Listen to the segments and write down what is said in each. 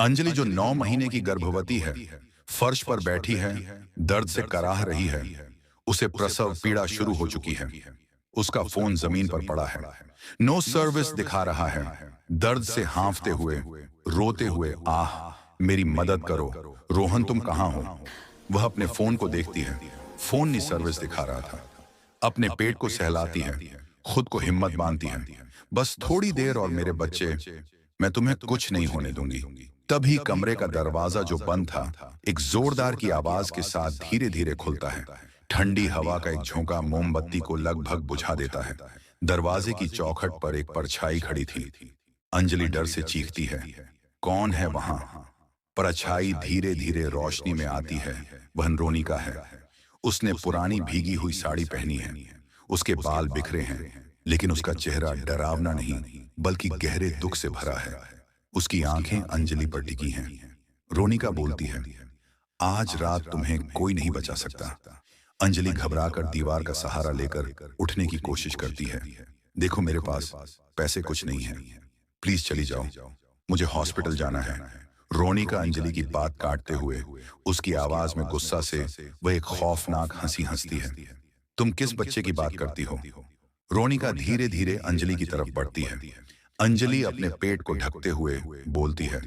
अंजलि जो 9 महीने की गर्भवती है, फर्श पर बैठी है, दर्द से कराह रही है। उसे प्रसव पीड़ा शुरू हो चुकी है। उसका फोन जमीन पर पड़ा है। नो सर्विस दिखा रहा है। दर्द से हांफते हुए, रोते हुए, आह मेरी मदद करो, रोहन तुम कहाँ हो। वह अपने फोन को देखती है। फोन नहीं सर्विस दिखा रहा था। अपने पेट को सहलाती है, खुद को हिम्मत बांधती है। बस थोड़ी देर और मेरे बच्चे, मैं तुम्हें कुछ नहीं होने दूंगी। तभी कमरे का दरवाजा जो बंद था, एक जोरदार की आवाज के साथ धीरे धीरे खुलता है। ठंडी हवा का एक झोंका मोमबत्ती को लगभग बुझा देता है। दरवाजे की चौखट पर एक परछाई खड़ी थी। अंजलि डर से चीखती है, कौन है वहां? परछाई धीरे धीरे रोशनी में आती है। वह रोनिका है। उसने पुरानी भीगी हुई साड़ी पहनी है। उसके बाल बिखरे हैं, लेकिन उसका चेहरा डरावना नहीं, बल्कि गहरे दुख से भरा है। उसकी आंखें अंजलि पर टिकी हैं। रोनिका बोलती है, आज रात तुम्हें कोई नहीं बचा सकता। अंजलि घबराकर दीवार का सहारा लेकर उठने की कोशिश करती है। देखो मेरे पास पैसे कुछ नहीं है, प्लीज चली जाओ, मुझे हॉस्पिटल जाना है। रोनिका अंजलि की बात काटते हुए, उसकी आवाज में गुस्सा से वह एक खौफनाक हंसी हंसती है। तुम किस बच्चे की बात करती हो? रोनिका धीरे धीरे अंजलि की तरफ बढ़ती है। अंजलि अपने पेट को ढकते हुए बोलती है,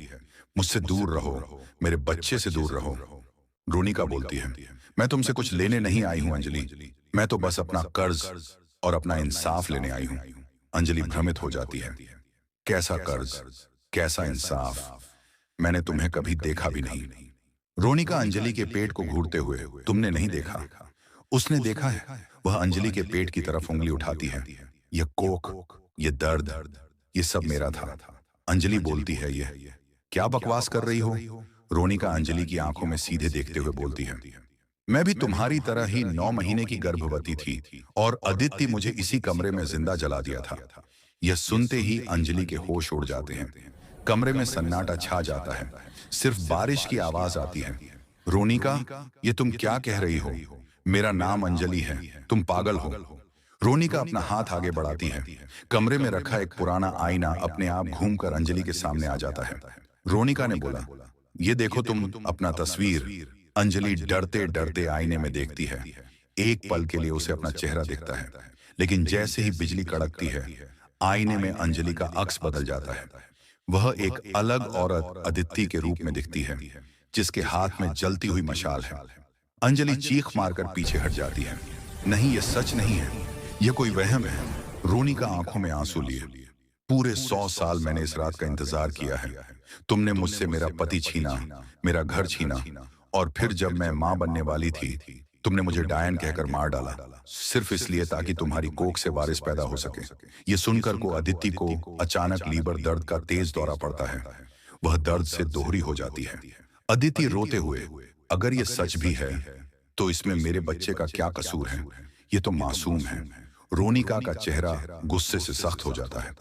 मुझसे दूर रहो, मेरे बच्चे से दूर रहो। रोनिका बोलती है, मैं तुमसे कुछ लेने नहीं आई हूं अंजलि, मैं तो बस अपना कर्ज और अपना इंसाफ लेने आई हूं। अंजलि भ्रमित हो जाती है। कैसा कर्ज, कैसा इंसाफ? मैंने तुम्हें कभी देखा भी नहीं। रोनिका अंजलि के पेट को घूरते हुए, तुमने नहीं देखा? उसने देखा है। वह अंजलि के पेट की तरफ उंगली उठाती है। यह कोख, यह दर्द, ये सब मेरा था। अंजलि बोलती है, यह क्या बकवास कर रही हो? रोनिका अंजलि की आंखों में सीधे देखते हुए बोलती है, मैं भी तुम्हारी तरह ही 9 महीने की गर्भवती थी और अदिति मुझे इसी कमरे में जिंदा जला दिया था। यह सुनते ही अंजलि के होश उड़ जाते हैं। कमरे में सन्नाटा छा जाता है। सिर्फ बारिश की आवाज आती है। रोनिका, ये तुम क्या कह रही हो? मेरा नाम अंजलि है, तुम पागल हो। रोनिका अपना हाथ आगे बढ़ाती है। कमरे में रखा एक पुराना आईना अपने आप घूमकर अंजलि के सामने आ जाता है। रोनिका ने बोला, ये देखो तुम अपना तस्वीर। अंजलि डरते डरते आईने में देखती है। एक पल के लिए उसे अपना चेहरा दिखता है, लेकिन जैसे ही बिजली कड़कती है, आईने में अंजलि का अक्स बदल जाता है। वह एक अलग औरत अदिति के रूप में दिखती है, जिसके हाथ में जलती हुई मशाल है। अंजलि चीख मारकर पीछे हट जाती है। नहीं, यह सच नहीं है, यह कोई वहम है। रोनिका आंखों में आंसू लिए, पूरे 100 साल मैंने इस रात का इंतजार किया है। तुमने मुझसे मेरा पति छीना, मेरा घर छीना, और फिर जब मैं मां बनने वाली थी, तुमने मुझे डायन कहकर मार डाला, सिर्फ इसलिए ताकि तुम्हारी कोख से वारिस पैदा हो सके। ये सुनकर को अदिति को अचानक लीवर दर्द का तेज दौरा पड़ता है। वह दर्द से दोहरी हो जाती है। अदिति रोते हुए, अगर ये सच भी है तो इसमें मेरे बच्चे का क्या कसूर है? ये तो मासूम है। रोनिका का चेहरा गुस्से से सख्त हो जाता है।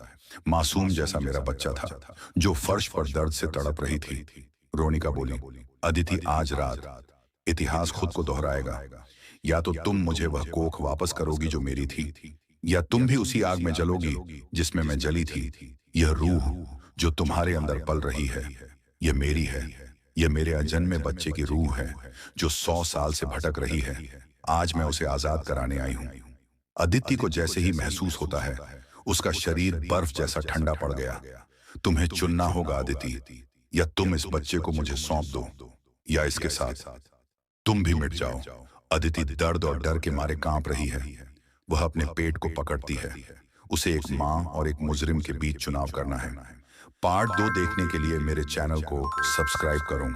मासूम जैसा मेरा बच्चा था, जो फर्श पर दर्द से तड़प रही थी। रोनिका बोली, अदिति आज रात इतिहास खुद को दोहराएगा। या तो तुम मुझे वह कोख वापस करोगी जो मेरी थी, या तुम भी उसी आग में जलोगी जिसमें मैं जली थी। यह रूह जो तुम्हारे अंदर पल रही है, यह मेरी है। यह मेरे अजन्मे बच्चे की रूह है, जो 100 साल से भटक रही है। आज मैं उसे आजाद कराने आई हूं। अदिति को जैसे ही महसूस होता है, उसका शरीर बर्फ जैसा ठंडा पड़ गया। तुम्हें चुनना होगा अदिति, या तुम इस बच्चे को मुझे सौंप दो, या इसके साथ तुम भी मिट जाओ। अदिति दर्द और डर के मारे कांप रही है। वह अपने पेट को पकड़ती है। उसे एक मां और एक मुजरिम के बीच चुनाव करना है। पार्ट 2 देखने के लिए मेरे चैनल को सब्सक्राइब करो।